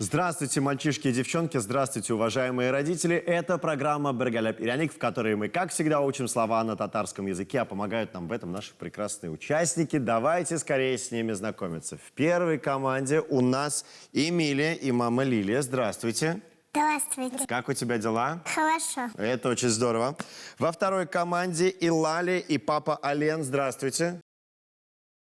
Здравствуйте, мальчишки и девчонки, здравствуйте, уважаемые родители. Это программа «Бергаля Пряник», в которой мы, как всегда, учим слова на татарском языке, а помогают нам в этом наши прекрасные участники. Давайте скорее с ними знакомиться. В первой команде у нас Эмилия и мама Лилия. Здравствуйте. Здравствуйте. Как у тебя дела? Хорошо. Это очень здорово. Во второй команде Илали и папа Ален. Здравствуйте.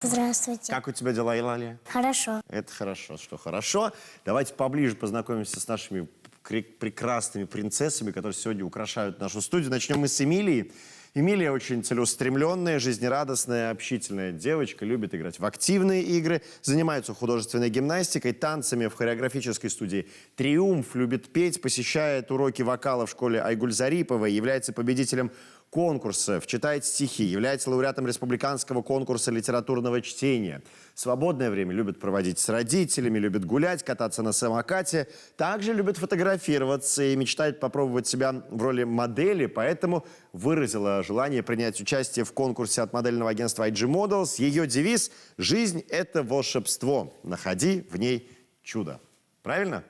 Здравствуйте. Как у тебя дела, Илали? Хорошо. Это хорошо, что хорошо. Давайте поближе познакомимся с нашими прекрасными принцессами, которые сегодня украшают нашу студию. Начнем мы с Эмилии. Эмилия очень целеустремленная, жизнерадостная, общительная девочка, любит играть в активные игры, занимается художественной гимнастикой, танцами в хореографической студии «Триумф», любит петь, посещает уроки вокала в школе Айгуль Зариповой, является победителем конкурсов, читает стихи, является лауреатом республиканского конкурса литературного чтения. Свободное время любит проводить с родителями, любит гулять, кататься на самокате. Также любит фотографироваться и мечтает попробовать себя в роли модели, поэтому выразила желание принять участие в конкурсе от модельного агентства IG Models. Ее девиз «Жизнь – это волшебство. Находи в ней чудо». Правильно?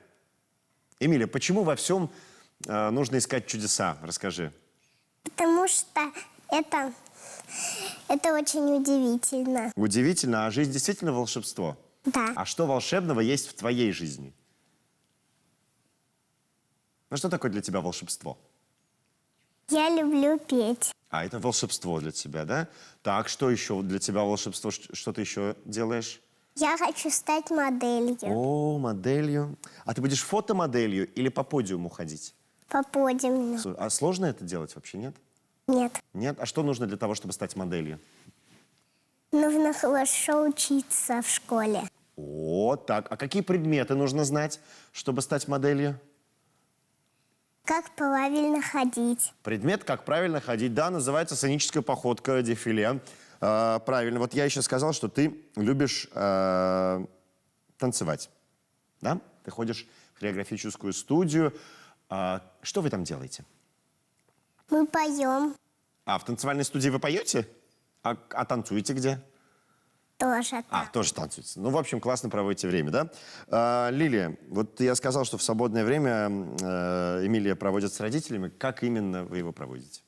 Эмилия, почему во всем нужно искать чудеса? Расскажи. Потому что это очень удивительно. Удивительно, а жизнь действительно волшебство? Да. А что волшебного есть в твоей жизни? Ну что такое для тебя волшебство? Я люблю петь. А, это волшебство для тебя, да? Так, что еще для тебя волшебство? Что ты еще делаешь? Я хочу стать моделью. О, моделью. А ты будешь фотомоделью или по подиуму ходить? По подиуму. А сложно это делать вообще, нет? Нет. Нет? А что нужно для того, чтобы стать моделью? Нужно хорошо учиться в школе. О, так. А какие предметы нужно знать, чтобы стать моделью? Как правильно ходить. Предмет «Как правильно ходить», да, называется сценическая походка, дефиле. Правильно. Вот я еще сказал, что ты любишь танцевать, да? Ты ходишь в хореографическую студию. Что вы там делаете? Мы поем А в танцевальной студии вы поете? А танцуете где? тоже так. Тоже танцуете. Ну, в общем, классно проводите время, да? Лилия, вот я сказал, что в свободное время Эмилия проводит с родителями. Как именно вы его проводите?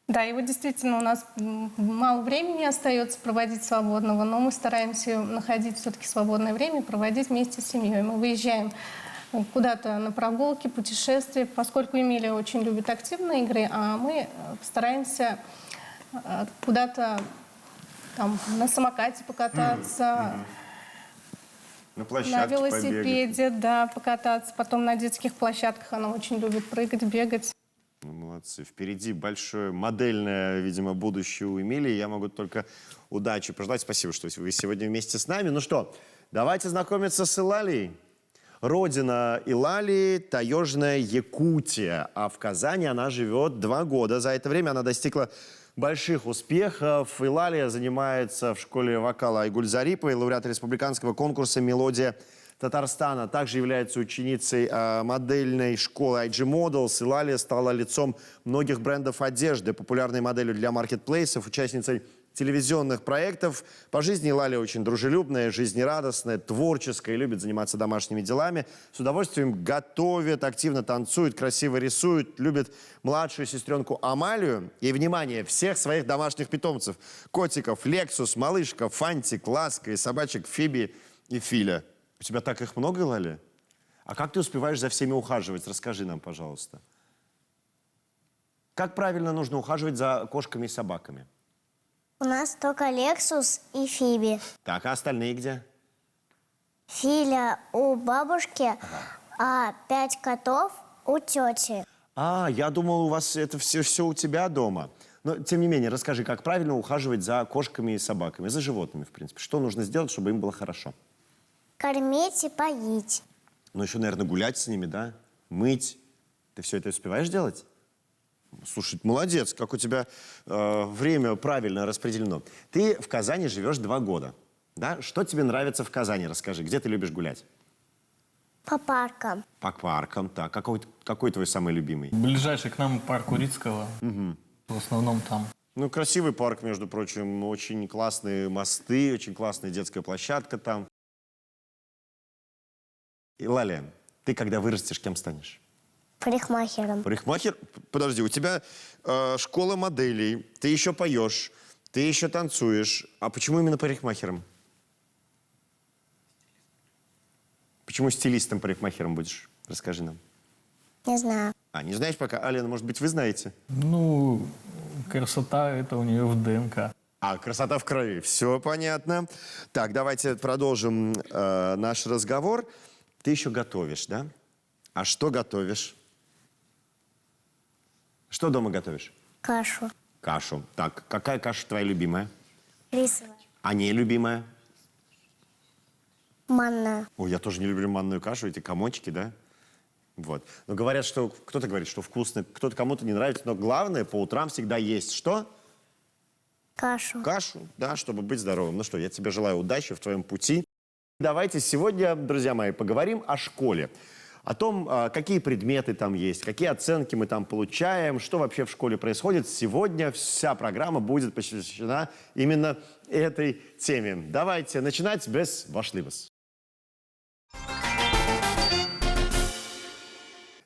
Да, его действительно у нас мало времени остается проводить свободного, но мы стараемся находить все-таки свободное время и проводить вместе с семьей. Мы выезжаем куда-то на прогулки, путешествия, поскольку Эмилия очень любит активные игры, а мы стараемся куда-то там на самокате покататься, На площадке на велосипеде, побегать. да, покататься, потом на детских площадках она очень любит прыгать, бегать. Ну, молодцы. Впереди большое модельное, видимо, будущее у Эмилии. Я могу только удачи пожелать. Спасибо, что вы сегодня вместе с нами. Ну что, давайте знакомиться с Илалией. Родина Илалии – таежная Якутия, а в Казани она живет 2 года. За это время она достигла больших успехов. Илалия занимается в школе вокала Айгуль Зариповой, лауреат республиканского конкурса «Мелодия Татарстана». Также является ученицей модельной школы IG Models. Илалия стала лицом многих брендов одежды, популярной моделью для маркетплейсов, участницей телевизионных проектов. По жизни Илалия очень дружелюбная, жизнерадостная, творческая, любит заниматься домашними делами. С удовольствием готовит, активно танцует, красиво рисует, любит младшую сестренку Амалию и, внимание, всех своих домашних питомцев. Котиков Лексус, малышка Фантик, Ласка и собачек Фиби и Филя. У тебя так их много, Илалия? А как ты успеваешь за всеми ухаживать? Расскажи нам, пожалуйста. Как правильно нужно ухаживать за кошками и собаками? У нас только Лексус и Фиби. Так, а остальные где? Филя у бабушки, а 5 котов у тети. Я думал, у вас это все у тебя дома. Но, тем не менее, расскажи, как правильно ухаживать за кошками и собаками, за животными, в принципе. Что нужно сделать, чтобы им было хорошо? Кормить и поить. Ну, еще, наверное, гулять с ними, да? Мыть. Ты все это успеваешь делать? Слушай, молодец, как у тебя время правильно распределено. Ты в Казани живешь 2 года, да? Что тебе нравится в Казани? Расскажи, где ты любишь гулять? По паркам. По паркам, так. Какой твой самый любимый? Ближайший к нам парк Урицкого. В основном там. Ну, красивый парк, между прочим, очень классные мосты, очень классная детская площадка там. Илалия, Ты, когда вырастешь, кем станешь? Парикмахером. Парикмахер? Подожди, у тебя школа моделей, ты еще поешь, ты еще танцуешь. А почему именно парикмахером? Почему стилистом-парикмахером будешь? Расскажи нам. Не знаю. А, не знаешь пока? Алена, может быть, вы знаете? Ну, красота это у нее в ДНК. А, красота в крови. Все понятно. Так, давайте продолжим наш разговор. Ты еще готовишь, да? А что готовишь? Что дома готовишь? Кашу. Кашу. Так, какая каша твоя любимая? Рисовая. А не любимая? Манная. Ой, я тоже не люблю манную кашу, эти комочки, да? Вот. Но говорят, что... Кто-то говорит, что вкусно, кто-то кому-то не нравится, но главное по утрам всегда есть что? Кашу. Кашу, да, чтобы быть здоровым. Ну что, я тебе желаю удачи в твоем пути. Давайте сегодня, друзья мои, поговорим о школе. О том, какие предметы там есть, какие оценки мы там получаем, что вообще в школе происходит. Сегодня вся программа будет посвящена именно этой теме. Давайте начинать без вашливос.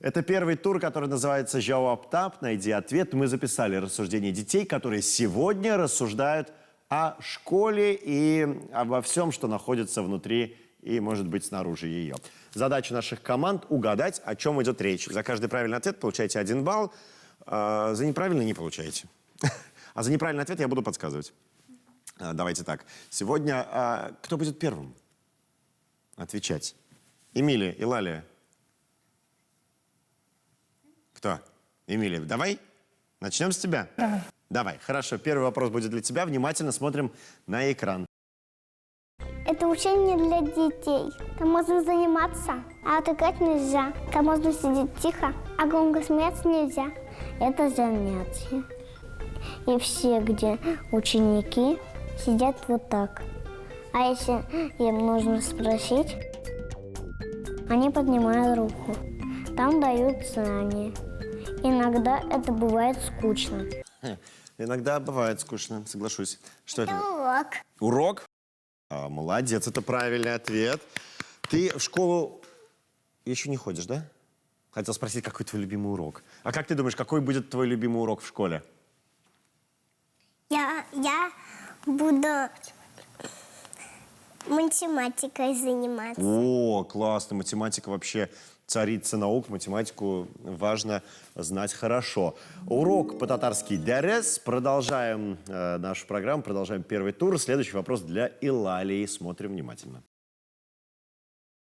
Это первый тур, который называется «Jawab Tap», «Найди ответ». Мы записали рассуждения детей, которые сегодня рассуждают о школе и обо всем, что находится внутри и, может быть, снаружи ее. Задача наших команд – угадать, о чем идет речь. За каждый правильный ответ получаете 1 балл, за неправильный не получаете. А за неправильный ответ я буду подсказывать. Давайте так. Сегодня кто будет первым отвечать? Эмилия, Илалия? Кто? Эмилия, давай. Начнем с тебя? Давай. Давай, хорошо. Первый вопрос будет для тебя. Внимательно смотрим на экран. Это учение для детей. Там можно заниматься, а отвлекать нельзя. Там можно сидеть тихо, а громко смеяться нельзя. Это занятие. И все, где ученики, сидят вот так. А если им нужно спросить, они поднимают руку. Там дают знания. Иногда это бывает скучно. Иногда бывает скучно, соглашусь. Что это? Урок. Урок? Молодец, это правильный ответ. Ты в школу еще не ходишь, да? Хотел спросить, какой твой любимый урок. А как ты думаешь, какой будет твой любимый урок в школе? Я буду математикой заниматься. О, классно, математика вообще царица наук, математику важно знать хорошо. Урок по-татарски «Дерес». Продолжаем нашу программу, продолжаем первый тур. Следующий вопрос для Илалии. Смотрим внимательно.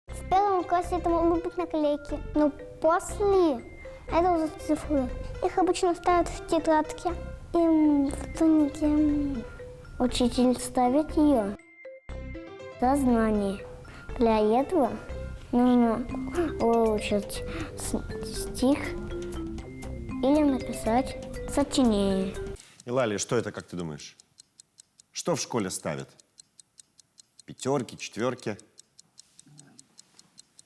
В первом классе это могут быть наклейки, но после это уже цифры. Их обычно ставят в тетрадке. И в тунике учитель ставит ее за знание. Для этого нужно выучить стих или написать сочинение. Илалия, что это, как ты думаешь? Что в школе ставят? 5, 4?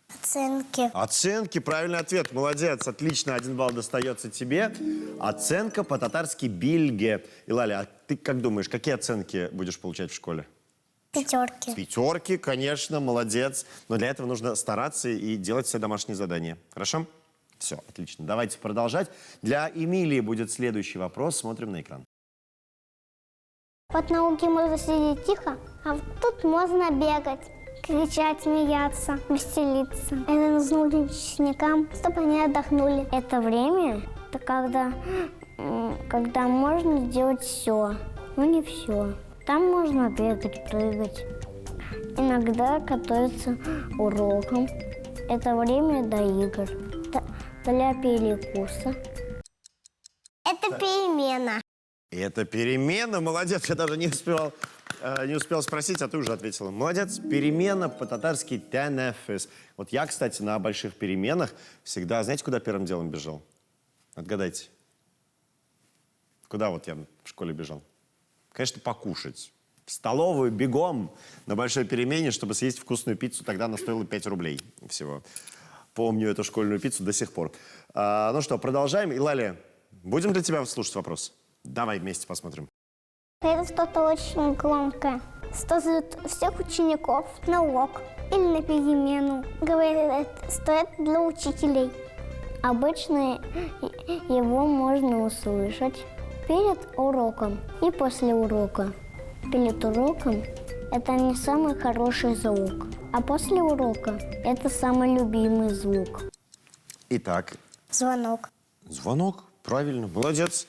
Оценки. Оценки, правильный ответ. Молодец, отлично, 1 балл достается тебе. Оценка по-татарски «бильге». Илалия, а ты как думаешь, какие оценки будешь получать в школе? 5. 5, конечно, молодец. Но для этого нужно стараться и делать все домашние задания. Хорошо? Все, отлично. Давайте продолжать. Для Эмилии будет следующий вопрос. Смотрим на экран. Под науки можно сидеть тихо, а вот тут можно бегать, кричать, смеяться, веселиться. Это нужно ученикам, чтобы они отдохнули. Это время, это когда можно делать все, но не все. Там можно бегать, прыгать. Иногда готовиться урокам. Это время до игр, для перекуса. Это перемена. Это перемена. Молодец, я даже не успел спросить, а ты уже ответила. Молодец. Перемена по-татарски «тенефес». Вот я, кстати, на больших переменах всегда, знаете, куда первым делом бежал? Отгадайте. Куда вот я в школе бежал? Конечно, покушать. В столовую бегом на большой перемене, чтобы съесть вкусную пиццу. Тогда она стоила 5 рублей всего. Помню эту школьную пиццу до сих пор. Ну что, продолжаем. Илалия, будем для тебя слушать вопрос? Давай вместе посмотрим. Это что-то очень громкое. ставят всех учеников на урок или на перемену. Говорят, стоит для учителей. Обычно его можно услышать перед уроком и после урока. Перед уроком это не самый хороший звук, а после урока это самый любимый звук. Итак, Звонок. звонок. Правильно, молодец.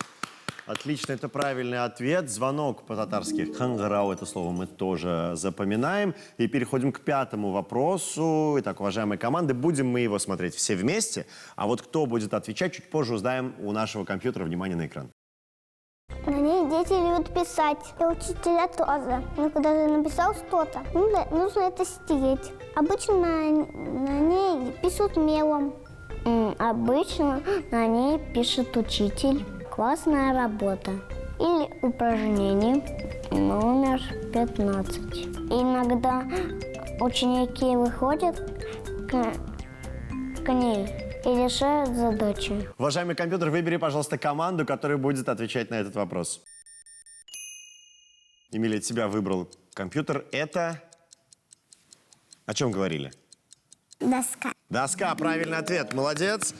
Отлично, это правильный ответ. Звонок по-татарски хангырау, это слово мы тоже запоминаем. И переходим к пятому вопросу. Итак, уважаемые команды, будем мы его смотреть все вместе. А вот кто будет отвечать, чуть позже узнаем у нашего компьютера. Внимание на экран. На ней дети любят писать, и учителя тоже. Но когда ты написал что-то, нужно это стереть. Обычно на ней пишут мелом. Обычно на ней пишет учитель. Классная работа. Или упражнение номер 15. Иногда ученики выходят к ней и решают задачи. Уважаемый компьютер, выбери, пожалуйста, команду, которая будет отвечать на этот вопрос. Эмилия, тебя выбрал компьютер. Это... О чем говорили? Доска. Доска, правильный ответ. Молодец.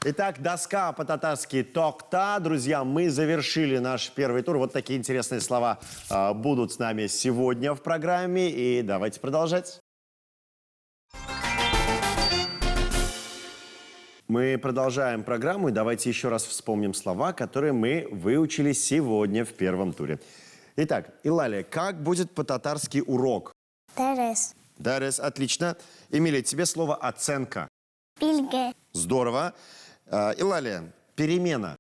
Итак, доска по-татарски токта. Друзья, мы завершили наш первый тур. Вот такие интересные слова будут с нами сегодня в программе. И давайте продолжать. Мы продолжаем программу. И давайте еще раз вспомним слова, которые мы выучили сегодня в первом туре. Итак, Илалия, как будет по-татарски урок? Терес. Дарес, отлично. Эмилия, тебе слово оценка. Пильге. Здорово. Илалия, перемена.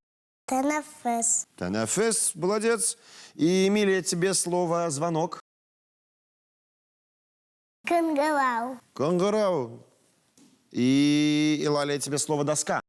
Тенафес. Танафес, молодец. И, Эмилия, тебе слово звонок. Кангалау. Конгарау. И, Илалия, тебе слово доска.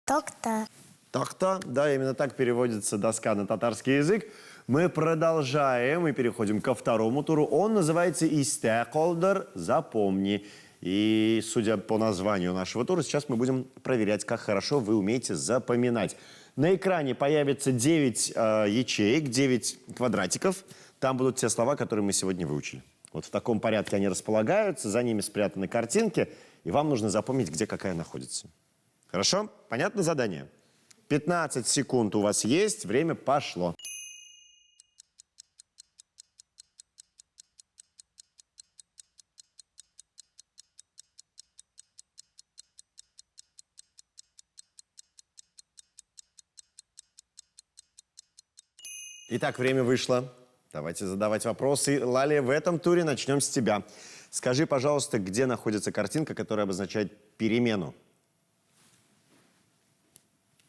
Токта. Тахта, да, именно так переводится доска на татарский язык. Мы продолжаем и переходим ко второму туру. Он называется «Истеколдер», запомни. И, судя по названию нашего тура, сейчас мы будем проверять, как хорошо вы умеете запоминать. На экране появится 9 ячеек, 9 квадратиков. Там будут те слова, которые мы сегодня выучили. Вот в таком порядке они располагаются, за ними спрятаны картинки, и вам нужно запомнить, где какая находится. Хорошо? Понятно задание? 15 секунд у вас есть, время пошло. Итак, время вышло. Давайте задавать вопросы. Лалия, в этом туре начнем с тебя. Скажи, пожалуйста, где находится картинка, которая обозначает перемену?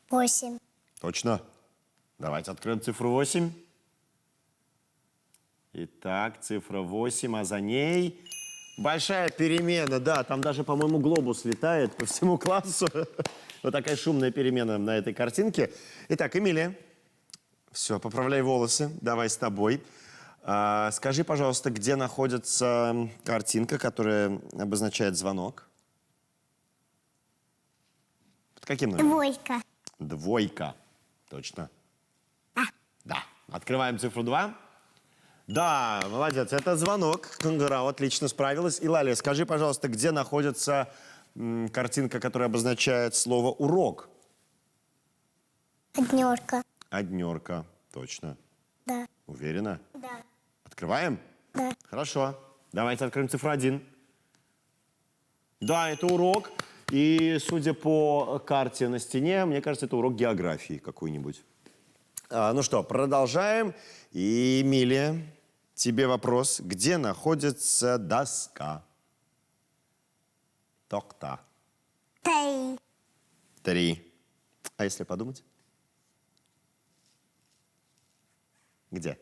8. Точно. Давайте откроем цифру 8. Итак, цифра 8, а за ней большая перемена. Да, там даже, по-моему, глобус летает по всему классу. Вот такая шумная перемена на этой картинке. Итак, Эмилия. Все, поправляй волосы. Давай с тобой. Скажи, пожалуйста, где находится картинка, которая обозначает звонок? Под каким номером? Двойка. Двойка. Точно. Да. Открываем цифру 2. Да, молодец. Это звонок. Кангарау отлично справилась. Илалия, скажи, пожалуйста, где находится картинка, которая обозначает слово «урок»? Однерка. Однерка. Точно. Да. Уверена? Да. Открываем? Да. Хорошо. Давайте откроем цифру 1. Да, это урок. И, судя по карте на стене, мне кажется, это урок географии какой-нибудь. Ну что, продолжаем. И, Эмилия, тебе вопрос. Где находится доска? Токта. 3. 3. А если подумать? Где?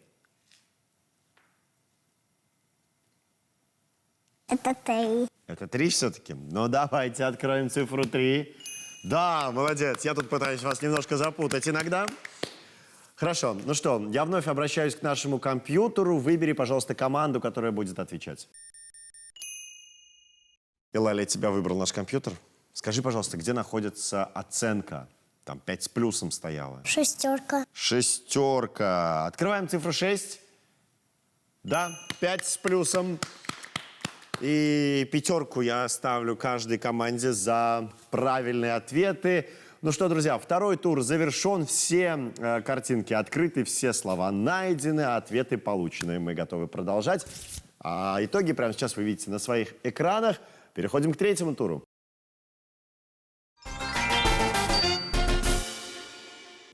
Это 3. Это 3 все-таки? Ну, давайте откроем цифру 3. Да, молодец. Я тут пытаюсь вас немножко запутать иногда. Хорошо. Ну что, я вновь обращаюсь к нашему компьютеру. Выбери, пожалуйста, команду, которая будет отвечать. Илалия, тебя выбрал наш компьютер. Скажи, пожалуйста, где находится оценка? Там 5 с плюсом стояла. 6. 6. Открываем цифру 6. Да, 5 с плюсом. И 5 я ставлю каждой команде за правильные ответы. Ну что, друзья, второй тур завершен. Все картинки открыты, все слова найдены, ответы получены. Мы готовы продолжать. А итоги прямо сейчас вы видите на своих экранах. Переходим к третьему туру.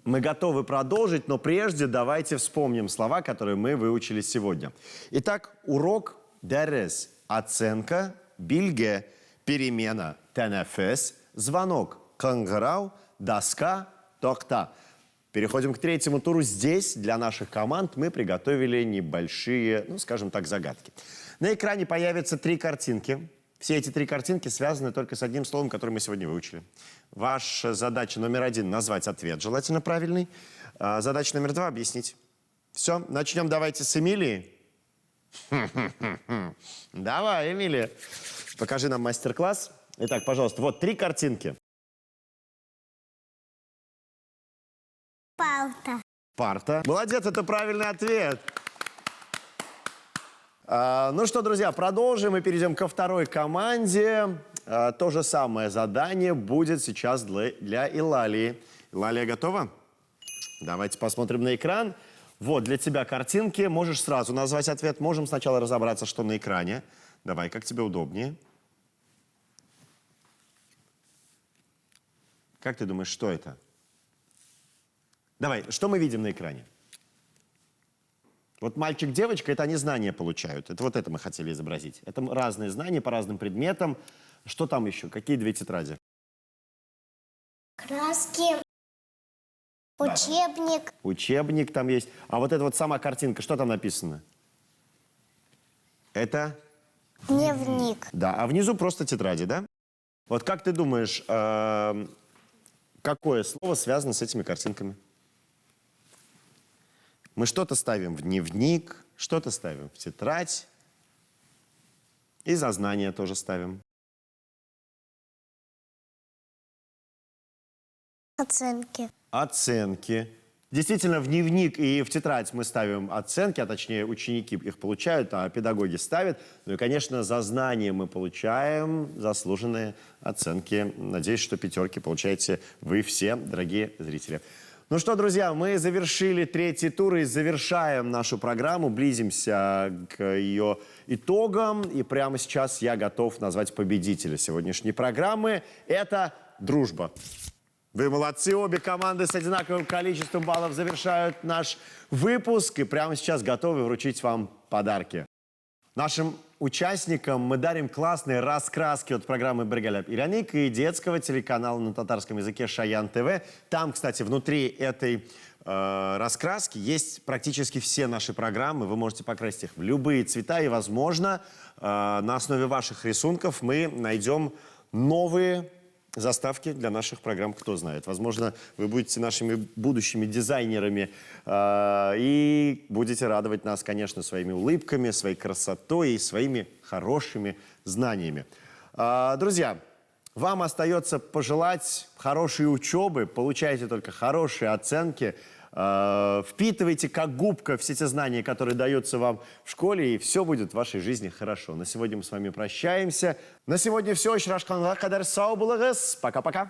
Мы готовы продолжить, но прежде давайте вспомним слова, которые мы выучили сегодня. Итак, урок «дәрес» – оценка, «билге» – перемена, «тәнәфес» – звонок, «қыңғырау», «доска», «тоқта». Переходим к третьему туру. Здесь для наших команд мы приготовили небольшие, ну, скажем так, загадки. На экране появятся 3 картинки. Все эти 3 картинки связаны только с одним словом, которое мы сегодня выучили. Ваша задача номер 1 – назвать ответ, желательно правильный. Задача номер 2 – объяснить. Все, начнем давайте с Эмилии. Давай, Эмилия, покажи нам мастер-класс. Итак, пожалуйста, вот 3 картинки. Парта. Парта. Молодец, это правильный ответ. Ну что, друзья, продолжим и перейдем ко второй команде. То же самое задание будет сейчас для Илалии. Илалия готова? Давайте посмотрим на экран. Вот, для тебя картинки. Можешь сразу назвать ответ. Можем сначала разобраться, что на экране. Давай, как тебе удобнее. Как ты думаешь, что это? Давай, что мы видим на экране? Вот мальчик, девочка, это они знания получают. Это вот это мы хотели изобразить. Это разные знания по разным предметам. Что там еще? Какие 2 тетради? Краски. Учебник. Учебник там есть. А вот эта вот сама картинка, что там написано? Это? Дневник. Да, а внизу просто тетради, да? Вот как ты думаешь, какое слово связано с этими картинками? Мы что-то ставим в дневник, что-то ставим в тетрадь. И за знания тоже ставим. Оценки. Оценки. Действительно, в дневник и в тетрадь мы ставим оценки, а точнее ученики их получают, а педагоги ставят. Ну и, конечно, за знания мы получаем заслуженные оценки. Надеюсь, что 5 получаете вы все, дорогие зрители. Ну что, друзья, мы завершили 3-й тур и завершаем нашу программу, близимся к ее итогам. И прямо сейчас я готов назвать победителя сегодняшней программы. Это дружба. Вы молодцы, обе команды с одинаковым количеством баллов завершают наш выпуск. И прямо сейчас готовы вручить вам подарки. Нашим участникам мы дарим классные раскраски от программы «Бергеляп Ираник» и детского телеканала на татарском языке «Шаян ТВ». Там, кстати, внутри этой раскраски есть практически все наши программы. Вы можете покрасить их в любые цвета. И, возможно, на основе ваших рисунков мы найдем новые заставки для наших программ, кто знает. Возможно, вы будете нашими будущими дизайнерами и будете радовать нас, конечно, своими улыбками, своей красотой и своими хорошими знаниями. Друзья, вам остается пожелать хорошей учебы, получайте только хорошие оценки, впитывайте как губка все те знания, которые даются вам в школе, и все будет в вашей жизни хорошо. На сегодня мы с вами прощаемся. На сегодня все. Пока-пока.